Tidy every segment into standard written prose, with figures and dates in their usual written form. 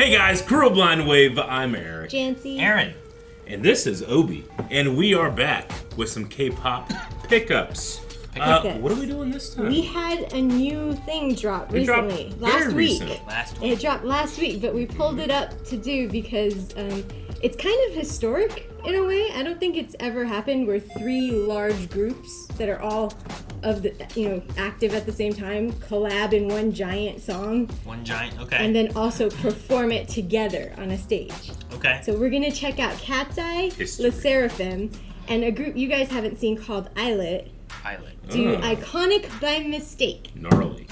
Hey guys, Cruel Blind Wave, I'm Eric. Janci. Aaron. And this is Obi. And we are back with some K-pop pickups. What are we doing this time? We had a new thing drop recently. Last week. It dropped last week, but we pulled it up to do because it's kind of historic in a way. I don't think it's ever happened where three large groups that are all of the active at the same time collab in one giant song. Okay. And then also perform it together on a stage. Okay. So we're gonna check out Katseye, SSERAFIM, and a group you guys haven't seen called Illit. Do Iconic by Mistake. Gnarly.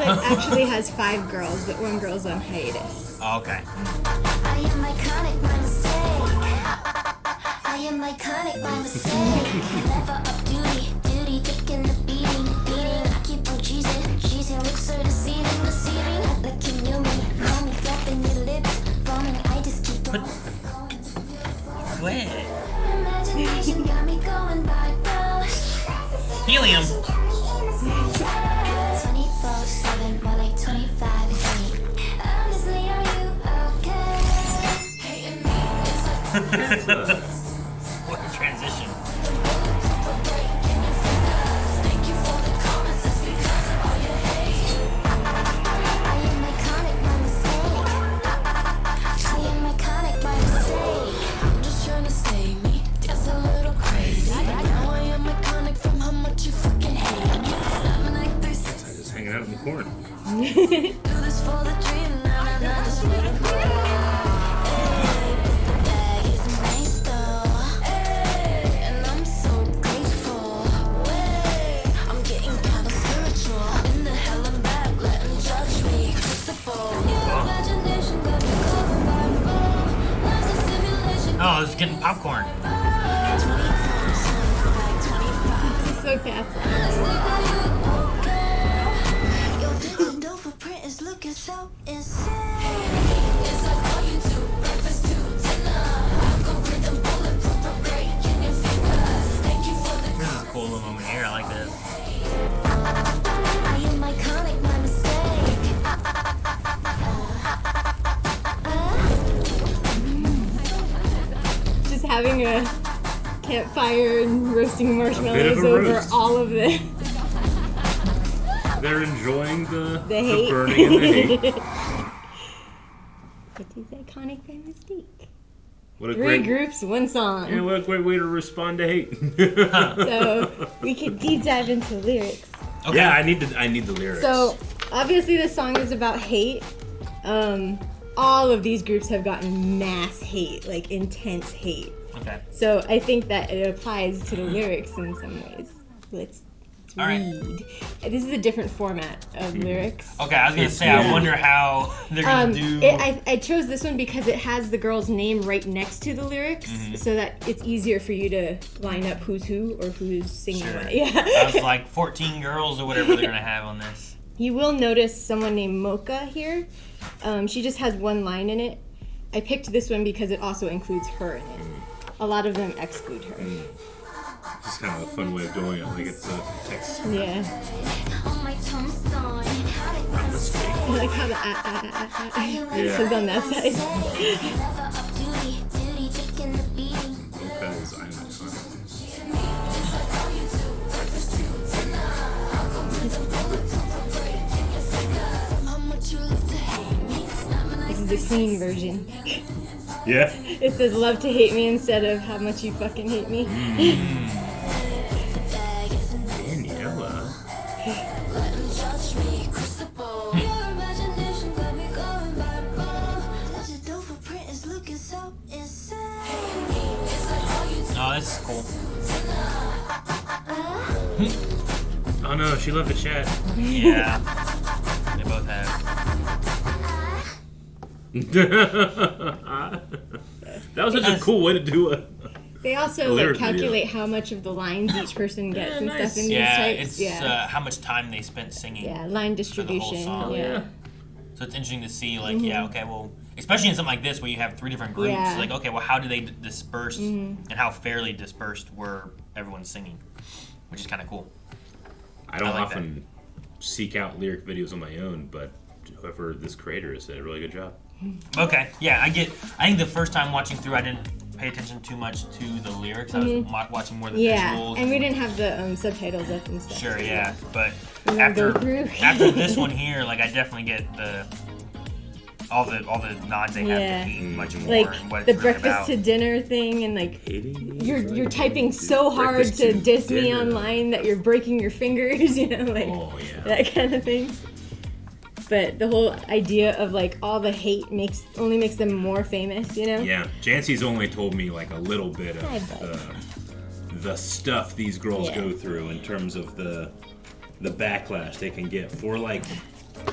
Actually has 5 girls, but one girl's on hiatus. Oh, okay. I am iconic by mistake. I am iconic by mistake. Never up duty, taking the beating. I keep on cheesing, looks so deceiving. Like you knew me flapping your lips, foaming. I just keep on. Wait. Imagination got me going by Helium. 24/7, more like 25/8. Honestly, are you okay? Hating me is like What a transition. Thank you for the comments, it's because of all your hate. I am iconic by mistake. I am iconic by mistake. I'm just trying to save me. That's a little crazy. Now I am iconic from how much you fucking hate me. Just hanging out in the corner. Do this for the dream, not just for the glory. The bag is nice though, and I'm so grateful. I'm getting kind of spiritual. In the hell I'm back, letting judge me. Crucible. Imagination got me covered by a bow. Life's a simulation. Oh, it's getting popcorn. 24/7, This is so Katseye. honestly, are you okay? Your digital footprint is looking so insane. It's like all you do, breakfast to dinner. Algorithm bulletproof, breaking your fingers. Thank you for the This is a cool little moment here. I like this. I am iconic by mistake. Just having a campfire and roasting marshmallows a over roast. all of this. They're enjoying the hate. burning and the hate. It is iconic by mistake. What a 3 great groups, 1 song. Yeah, what a great way to respond to hate. So we could deep dive into lyrics. Okay. Yeah, I need the lyrics. So obviously the song is about hate. All of these groups have gotten mass hate, like intense hate. Okay. So I think that it applies to the lyrics in some ways. Let's All right. read. This is a different format of lyrics. Okay, I was gonna say, I wonder how they're gonna do. I chose this one because it has the girl's name right next to the lyrics, so that it's easier for you to line up who's who or who's singing Sure. what. Yeah. That was like 14 girls or whatever they're gonna have on this. You will notice someone named Mocha here. She just has 1 line in it. I picked this one because it also includes her in it. A lot of them exclude her. Just kind of a fun way of doing it, like it's a text. Yeah. On my tombstone. I like how the Yeah. is on that side. Because I'm iconic. the clean version. Yeah. It says love to hate me instead of how much you fucking hate me. Daniela. Oh, this is cool. Oh no, she loved the chat. Yeah. They both have. That was such a cool way to do it. They also like calculate how much of the lines each person gets and stuff in these types. It's how much time they spent singing. Yeah, line distribution. Song. Yeah. So it's interesting to see, like, okay, well, especially in something like this where you have 3 different groups. Yeah. Like, okay, well, how do they disperse and how fairly dispersed were everyone singing, which is kind of cool. I don't often seek out lyric videos on my own, but whoever this creator is did a really good job. Okay, yeah, I think the first time watching through, I didn't pay attention too much to the lyrics. I was watching more the visuals. And we didn't have the subtitles up and stuff. Sure, yeah, but After this one here, like, I definitely get all the nods they have to hate much more, like and what the it's really breakfast about. to dinner thing, and like you're typing so hard to diss me online that you're breaking your fingers, you know, like that kind of thing. But the whole idea of like all the hate only makes them more famous, you know? Yeah, Jancie's only told me like a little bit of the stuff these girls go through in terms of the backlash they can get for like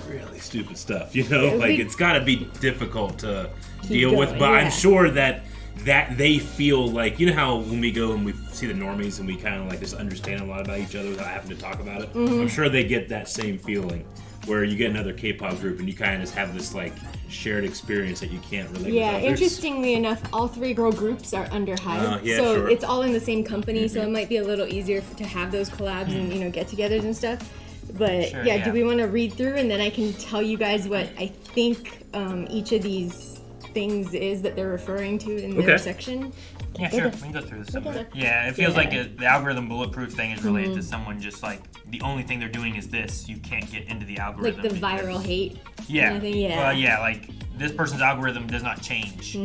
really stupid stuff, you know? Like it's got to be difficult to deal with, but I'm sure that they feel like, you know how when we go and we see the normies and we kind of like just understand a lot about each other without having to talk about it. I'm sure they get that same feeling where you get another K-pop group and you kind of just have this like shared experience that you can't relate with others. Interestingly enough, all 3 girl groups are under Hive, so it's all in the same company, so it might be a little easier to have those collabs and, you know, get-togethers and stuff. But do we want to read through and then I can tell you guys what I think each of these things is that they're referring to in their section? Yeah, sure. We can go through this. Yeah, it feels like the algorithm bulletproof thing is related to someone just like the only thing they're doing is this. You can't get into the algorithm. Like the viral hate. Yeah. Kind of thing, Well, yeah, like this person's algorithm does not change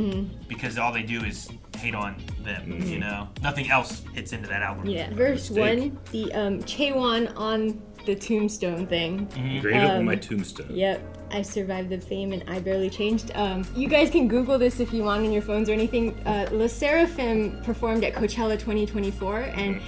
because all they do is hate on them. You know, nothing else hits into that algorithm. Yeah. Verse 1, the Chaewon on the tombstone thing. Great on my tombstone. Yep. I survived the fame and I barely changed. You guys can Google this if you want on your phones or anything. SSERAFIM performed at Coachella 2024 and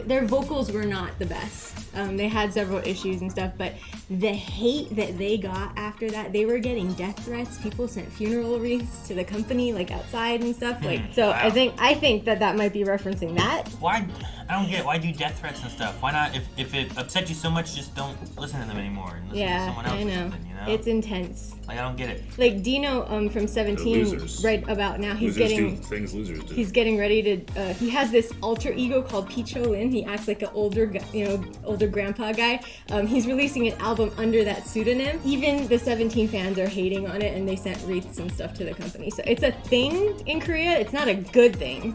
their vocals were not the best. They had several issues and stuff, but the hate that they got after that, they were getting death threats. People sent funeral wreaths to the company, like outside and stuff. Like, so wow. I think that might be referencing that. Why? I don't get it. Why do death threats and stuff? Why not? If it upsets you so much, just don't listen to them anymore and listen to someone else I know. Or something, you know? It's intense. Like, I don't get it. Like Dino from 17, right about now, he's getting things losers do. He's getting ready to. He has this alter ego called Picho Lin. He acts like an older grandpa guy. He's releasing an album under that pseudonym. Even the 17 fans are hating on it, and they sent wreaths and stuff to the company. So it's a thing in Korea. It's not a good thing.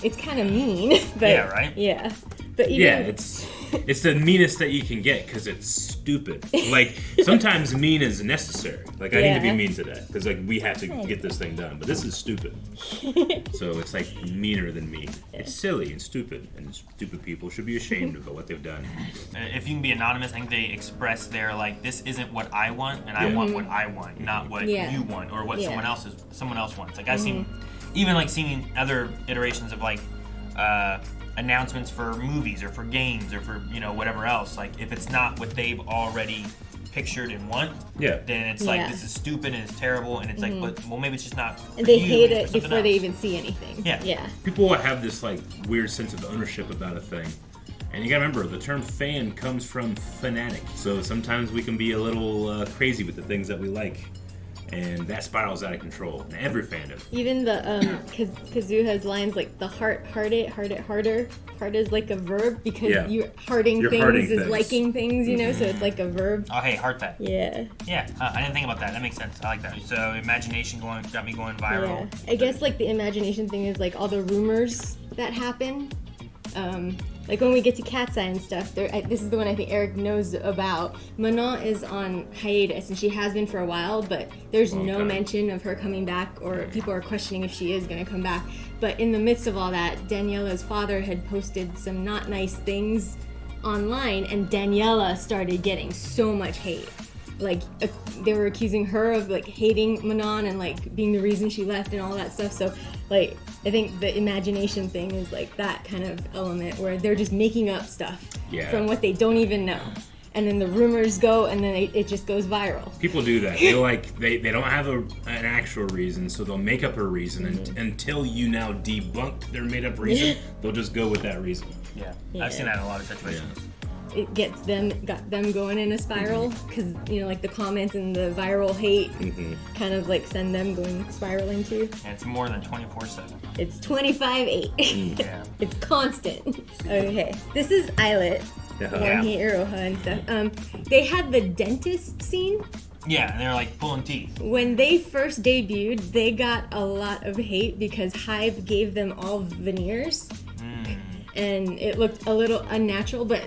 It's kind of mean. But, yeah, right? Yeah. But even, it's the meanest that you can get because it's stupid. Like, sometimes mean is necessary. Like, I need to be mean today because, like, we have to get this thing done. But this is stupid. So it's, like, meaner than mean. It's silly and stupid. And stupid people should be ashamed of what they've done. If you can be anonymous, I think they express their, like, this isn't what I want, and I want what I want, not what you want or what someone else wants. Like, I've seen, even, like, seeing other iterations of, like, announcements for movies or for games or for, you know, whatever else. Like, if it's not what they've already pictured and want, then it's like, this is stupid and it's terrible, and it's like, but, well, maybe it's just not for and they you, hate it before they even see anything. Yeah. People have this, like, weird sense of ownership about a thing. And you gotta remember, the term fan comes from fanatic. So sometimes we can be a little crazy with the things that we like. And that spirals out of control in every fandom. Even the Kazoo has lines like the heart it harder. Heart is like a verb because you're hearting things is liking things, you know, so it's like a verb. Oh, hey, heart that. Yeah. Yeah, I didn't think about that. That makes sense. I like that. So imagination got me going viral. Yeah. I guess like the imagination thing is like all the rumors that happen. like when we get to Katseye and stuff, this is the one I think Eric knows about. Manon is on hiatus, and she has been for a while, but there's no mention of her coming back, or people are questioning if she is going to come back. But in the midst of all that, Daniela's father had posted some not nice things online, and Daniela started getting so much hate. Like, they were accusing her of, like, hating Manon and, like, being the reason she left and all that stuff. So, like, I think the imagination thing is, like, that kind of element where they're just making up stuff from what they don't even know. And then the rumors go, and then it just goes viral. People do that. They don't have an actual reason, so they'll make up a reason. And until you now debunk their made-up reason, they'll just go with that reason. Yeah. I've seen that in a lot of situations. It got them going in a spiral, because like the comments and the viral hate kind of like send them going spiraling too. And it's more than 24/7. It's 25/8. Yeah. It's constant. Okay, this is Illit. He Iroha and stuff. They had the dentist scene. Yeah, and they're like pulling teeth. When they first debuted, they got a lot of hate because Hive gave them all veneers. And it looked a little unnatural, but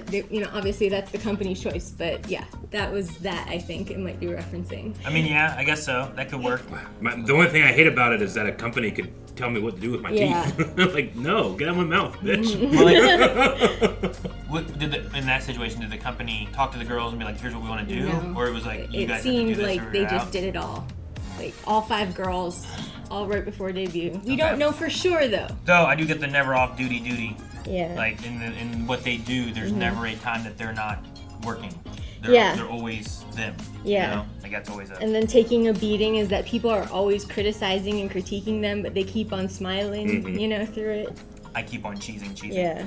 obviously that's the company's choice. But yeah, that was that. I think it might be referencing. I mean, yeah, I guess so. That could work. The only thing I hate about it is that a company could tell me what to do with my teeth. Like, no, get out of my mouth, bitch. Well, in that situation, did the company talk to the girls and be like, "Here's what we want to do," or it was like you guys have to do this? It seemed like they just did it all, like all 5 girls, all right before debut. We don't know for sure though. Though I do get the never off duty. Yeah. Like in what they do, there's never a time that they're not working. They're always them. Yeah. Like that's always And then taking a beating is that people are always criticizing and critiquing them, but they keep on smiling, through it. I keep on cheesing. Yeah.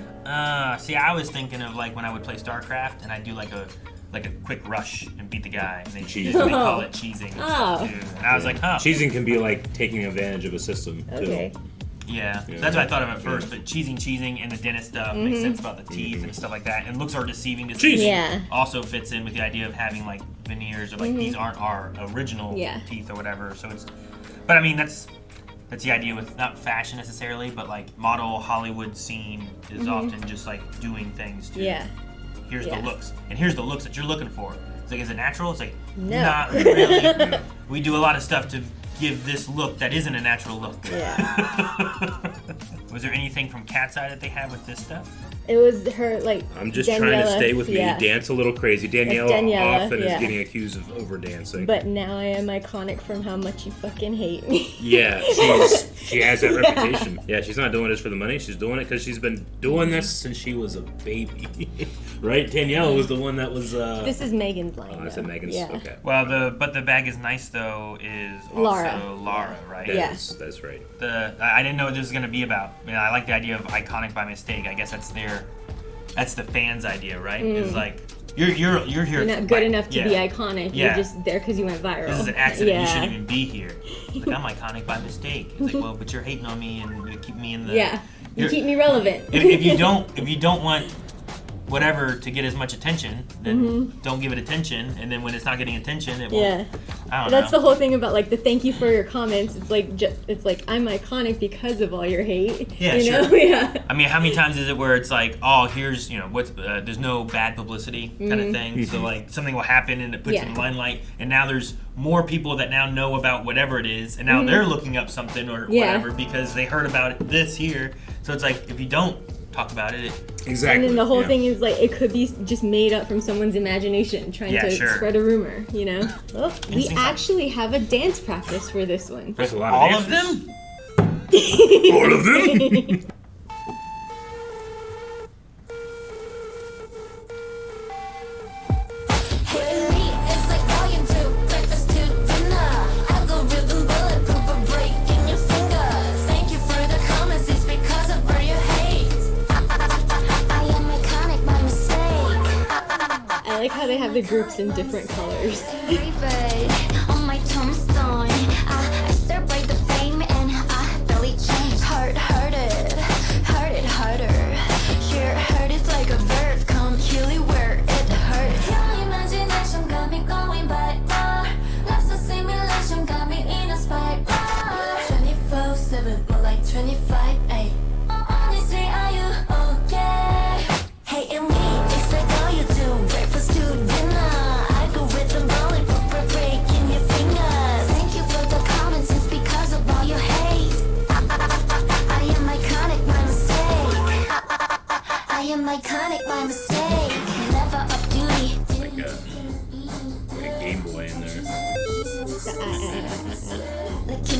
See, I was thinking of like when I would play StarCraft and I'd do like a quick rush and beat the guy, and they call it cheesing. Too. And I was like, huh. Cheesing can be like taking advantage of a system too. Yeah, so that's what I thought of at first, but cheesing and the dentist stuff makes sense about the teeth and stuff like that, and looks are deceiving to see. Also fits in with the idea of having like veneers of like these aren't our original teeth or whatever. So but I mean that's the idea with not fashion necessarily, but like model Hollywood scene is often just like doing things to here's the looks, and here's the looks that you're looking for. It's like, is it natural? It's like not really. We do a lot of stuff to give this look that isn't a natural look. Yeah. Was there anything from Katseye that they had with this stuff? It was her, like, I'm just trying to stay with me. Dance a little crazy. Daniela often is getting accused of over dancing. But now I am iconic from how much you fucking hate me. Yeah, she has that reputation. Yeah, she's not doing this for the money. She's doing it because she's been doing this since she was a baby. Right? Daniela was the one that was... This is Megan's line. Oh, I said Megan's. Yeah. Okay. Well, but the bag is nice though is also Lara, right? That's right. I didn't know what this was gonna be about. I mean, I like the idea of iconic by mistake. I guess that's the fans' idea, right? It's like you're here. You're not good enough to be iconic. You're just there because you went viral. This is an accident. You shouldn't even be here. Like, I'm iconic by mistake. It's like, well, but you're hating on me and you keep me in the. You keep me relevant. If you don't want whatever to get as much attention, then don't give it attention, and then when it's not getting attention, it won't. I don't know. That's the whole thing about like the thank you for your comments. It's like I'm iconic because of all your hate. Yeah, you know? Sure. Yeah. I mean, how many times is it where it's like, oh, here's what's there's no bad publicity kind of thing. So like something will happen and it puts it in the limelight, and now there's more people that now know about whatever it is, and now they're looking up something or whatever because they heard about this here. So it's like if you don't talk about it. Exactly. And then the whole thing is like it could be just made up from someone's imagination trying to spread a rumor, Well, we actually have a dance practice for this one. There's a lot All of them? All of them? I like how they have the groups in different colors. On my tombstone, I celebrate the fame and I barely change. Hearted, harder. Here, hurt is like a verb. Come really where it hurts. Your imagination got me going viral. Love's a simulation got me in a spiral. 24/7, more like 25, ayy. Honestly, are you okay?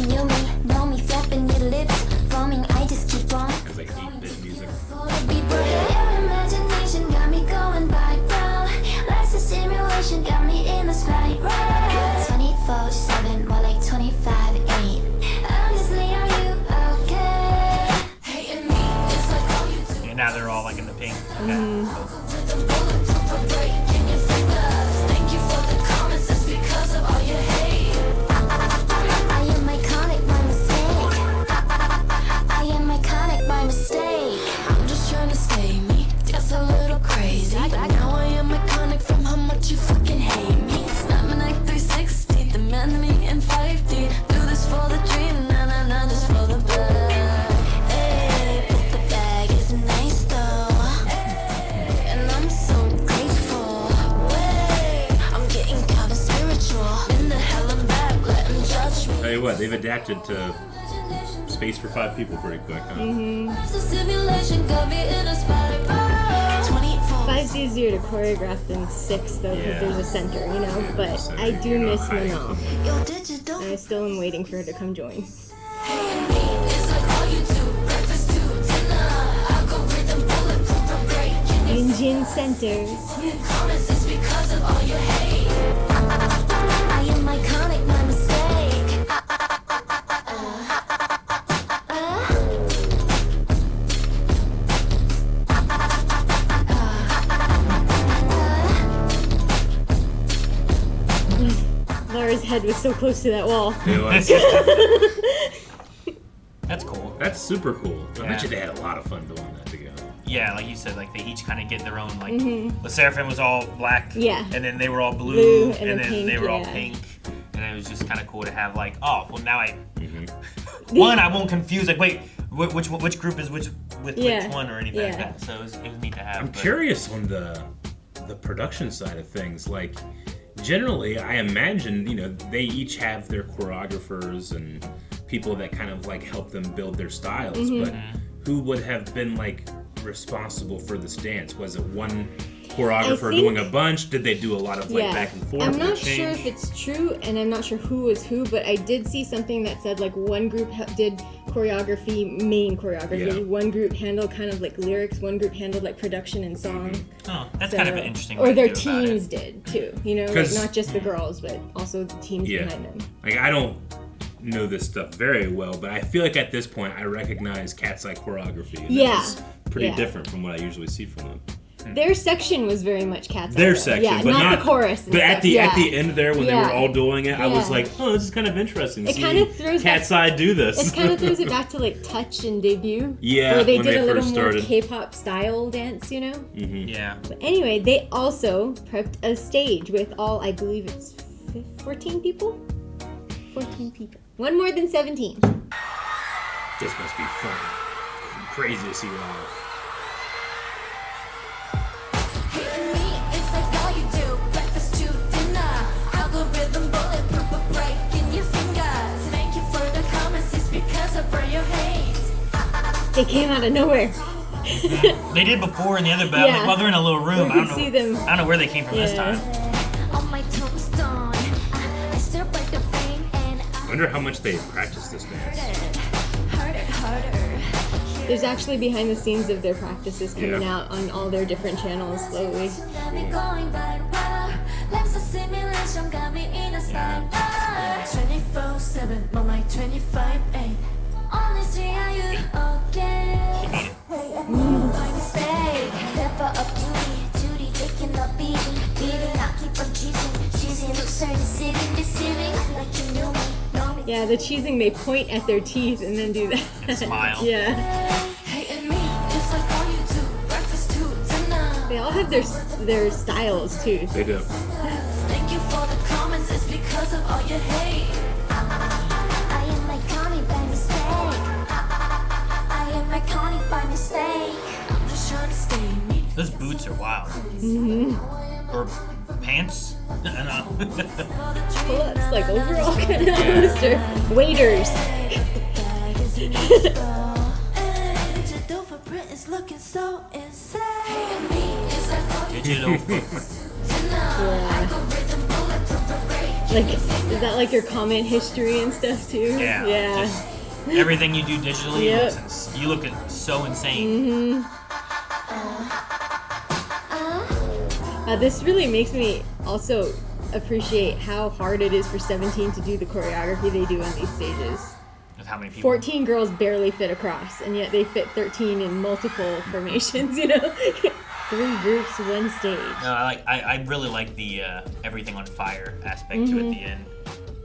you knew me, know me, flapping your lips, foaming, I just keep on. It's like 8-bit music. Your imagination got me going viral. Life's a simulation, got me in the spiral. 24/7, more like 25/8. Honestly, are you okay? Hating me, it's like all you do. And now they're all like in the pink. Okay. Thank you for the comments, it's because of all your hate. I am iconic by mistake. I am iconic by mistake. I'm just trying to stay me, just a little crazy. But now I am iconic from how much you fucking hate me. Snap me like 360, demand me in 5D. Do this for the dream, nah, just for the bag. Hey, but the bag is nice though. And I'm so grateful. Wait, I'm getting kind of spiritual. In the hell I'm back, let them judge me. Tell you what, they've adapted to Space for 5 people pretty quick, huh? It's a simulation, got me in a spiral. 24. 5's easier to choreograph than 6 though, because Yeah. there's a center, you know. Yeah, But center, I do you're not miss hiding. Manal. Yo, digital. I still am waiting for her to come join. Hating me, it's like all you do. Breakfast to dinner. Algorithm bulletproof, I'm breaking your Engine centers. comments, it's because of all your hate. I am iconic, my mistake. Laura's head was so close to that wall. It was. That's cool. That's super cool. I Yeah. bet you they had a lot of fun doing that together. Yeah, like you said, like they each kind of get their own. Like the SSERAFIM was all black. Yeah. And then they were all blue. Blue and and the then pink, they were all yeah. pink. And it was just kind of cool to have like, oh, well now I. One, I won't confuse. Like, wait, which group is which with Yeah. which one or anything like Yeah. that. So it was neat to have. I'm curious on the production side of things. Like, generally, I imagine, you know, they each have their choreographers and people that kind of like help them build their styles. But who would have been like responsible for this dance? Was it one choreographer I think- doing a bunch? Did they do a lot of like back and forth? I'm and not change? sure if it's true, and I'm not sure who was who, but I did see something that said like one group did choreography, main choreography, Yeah. one group handled kind of like lyrics, one group handled like production and song. Oh, that's kind of an interesting. Or way their to do about it. teams did too, you know, like 'Cause- not just the girls, but also the teams Yeah. behind them. Like, I don't know this stuff very well, but I feel like at this point I recognize Katseye choreography. And Yeah. that is pretty Yeah. different from what I usually see from them. Their section was very much Katseye. Their though. section, yeah, but not the chorus. And But at stuff. the yeah. end there, when they Yeah. were all doing it, I was Yeah. like, oh, this is kind of interesting. It See kind of throws back- Katseye do this. It kind of throws it back to like Touch and Debut. Yeah, where they when did they a little first more started. K-pop style dance, you know. Yeah. But anyway, they also prepped a stage with all, I believe it's 14 people? 14 people. One more than 17. This must be fun. Crazy to see live. Hating me, it's like all you do. Breakfast to dinner. Algorithm bulletproof, but breaking your fingers. Thank you for the comments, it's because I burn your hate. They came out of nowhere. They did before in the other battle. Yeah. Like, while they're in a little room, We I don't could know. see them. I don't know where they came from this Yeah. time. On my tombstone, I still break the frame and I wonder how much they practiced this dance. harder. There's actually behind the scenes of their practices coming Yeah. out on all their different channels slowly. Got me going viral. Life's a simulation, got me in a spiral. 24/7, more like 25/8. Honestly, are you okay? My mistake. Never up duty taking the beating. I keep on cheesing, looks certain, deceiving. Like you knew me. Yeah, the cheesing, they point at their teeth and then do that. And smile. Yeah. Hating me, it's like all you do. Breakfast to dinner. They all have their styles too. They do. Thank you for the comments, it's because of all your hate. I am iconic by mistake. I am iconic by mistake. I'm just trying to stay me. Those boots are wild. Or pants? I don't know. Pull-ups, like overall kind of almost, or waiters. Digital footprint is looking so insane. Hating me is like all you Digital foot. do. Algorithm bulletproof, break Like, is that like your comment history and stuff too? Yeah. Just everything you do digitally, you look so insane. This really makes me also appreciate how hard it is for 17 to do the choreography they do on these stages. With how many people? 14 girls barely fit across, and yet they fit 13 in multiple formations, 3 groups, 1 stage. No, I really like the everything on fire aspect to it at the end.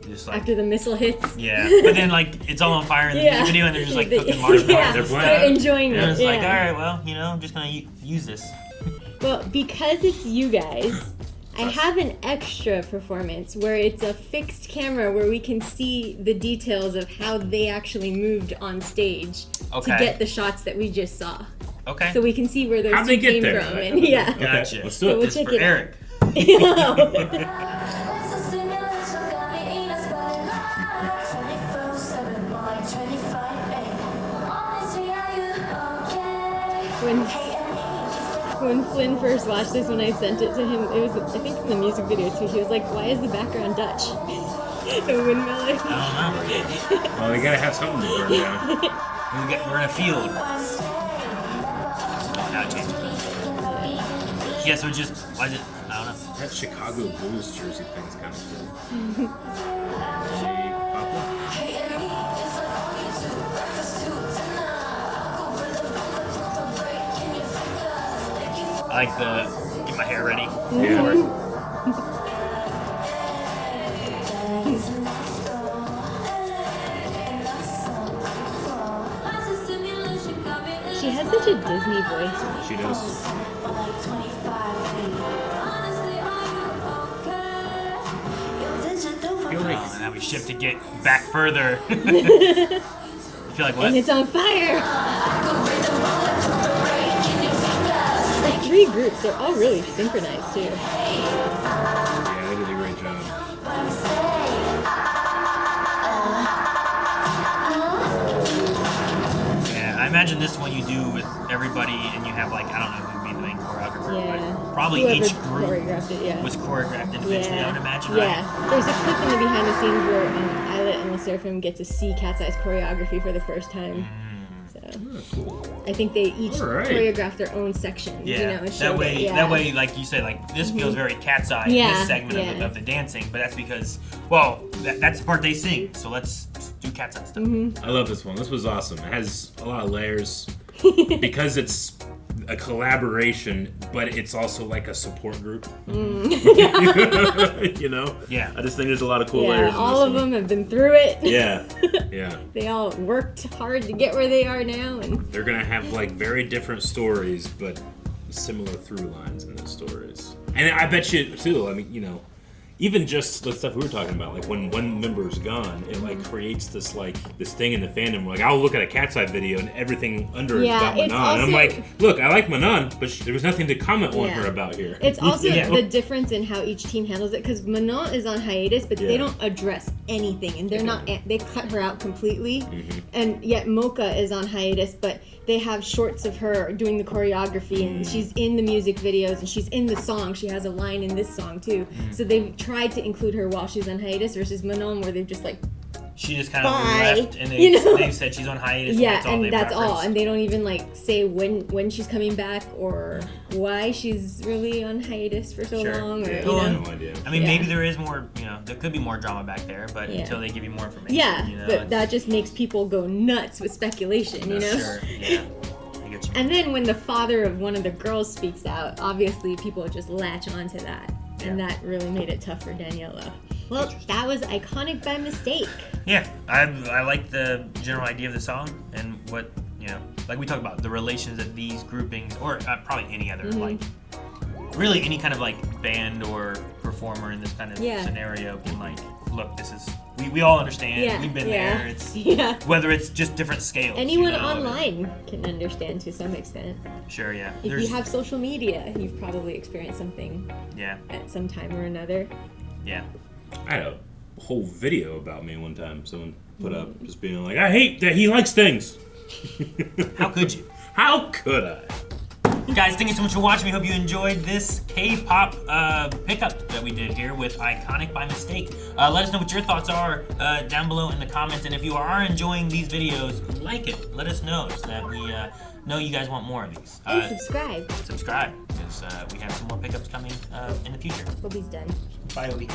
Just like, after the missile hits. Yeah, but then like it's all on fire in the music video, and they're just like cooking marshmallows. They're enjoying it. And it's like, all right, well, I'm just gonna use this. Well, because it's you guys, I have an extra performance where it's a fixed camera where we can see the details of how they actually moved on stage to get the shots that we just saw. Okay. So we can see where those two came from. Right? And, yeah. Gotcha. Let's do it. This is for Eric. When Flynn first watched this, when I sent it to him, it was, I think, in the music video too, he was like, why is the background Dutch? The windmill. I don't know. Well, they gotta have something to burn down. We're in a field. Now it changes. Yeah, so why is it, I don't know. That Chicago Bulls jersey thing's kind of cool. I like the get my hair ready for it. She has such a Disney voice. She does. I feel like now we shift to get back further. You feel like what? And it's on fire. Like 3 groups, they're all really synchronized too. Yeah, they did a great job. Yeah, I imagine this one you do with everybody, and you have like I don't know who would be the main choreographer, but probably whoever each group was choreographed individually. I would imagine, right? Yeah, there's a clip in the behind the scenes where Illit and SSERAFIM get to see Katseye's choreography for the first time. I think they each choreograph their own sections. Yeah, that way, like you said, like this feels very Katseye in this segment of the dancing, but that's because, well, that's the part they sing. So let's do Katseye stuff. I love this one. This was awesome. It has a lot of layers because it's a collaboration, but it's also like a support group. Yeah. I just think there's a lot of cool layers. All of them have been through it. Yeah. They all worked hard to get where they are now, and they're gonna have like very different stories, but similar through lines in those stories. And I bet you too. I mean, even just the stuff we were talking about, like when one member's gone, it like creates this thing in the fandom where like I'll look at a Katseye video and everything under it's got Manon. And I'm like, look, I like Manon, but there was nothing to comment on her about here. It's also the difference in how each team handles it, because Manon is on hiatus, but they don't address anything, and they cut her out completely. And yet Mocha is on hiatus, but they have shorts of her doing the choreography, and she's in the music videos, and she's in the song. She has a line in this song too. So they've tried to include her while she's on hiatus, versus Manon, where they've just like she just kind of left, and they've said she's on hiatus. Yeah, and that's all, and they don't even like say when she's coming back or why she's really on hiatus for so long. Or, no idea. I mean, maybe there is more. There could be more drama back there, but until they give you more information. Yeah, but that just makes people go nuts with speculation. Sure. Yeah. And then when the father of one of the girls speaks out, obviously people just latch onto that. And that really made it tough for Daniela. Well, that was iconic by mistake. Yeah, I like the general idea of the song and what, like we talked about, the relations that these groupings, or probably any other, like, really any kind of, like, band or performer in this kind of scenario can, like, look, this is, we all understand, we've been there, it's, whether it's just different scales. Anyone online can understand to some extent. Sure, yeah. If you have social media, you've probably experienced something at some time or another. Yeah. I had a whole video about me one time someone put up, just being like, I hate that he likes things. How could you? How could I? Guys, thank you so much for watching. We hope you enjoyed this K-pop pickup that we did here with Iconic by Mistake. Let us know what your thoughts are down below in the comments. And if you are enjoying these videos, like it. Let us know so that we know you guys want more of these. And subscribe. Subscribe, because we have some more pickups coming in the future. Obi's done. Bye, Obi.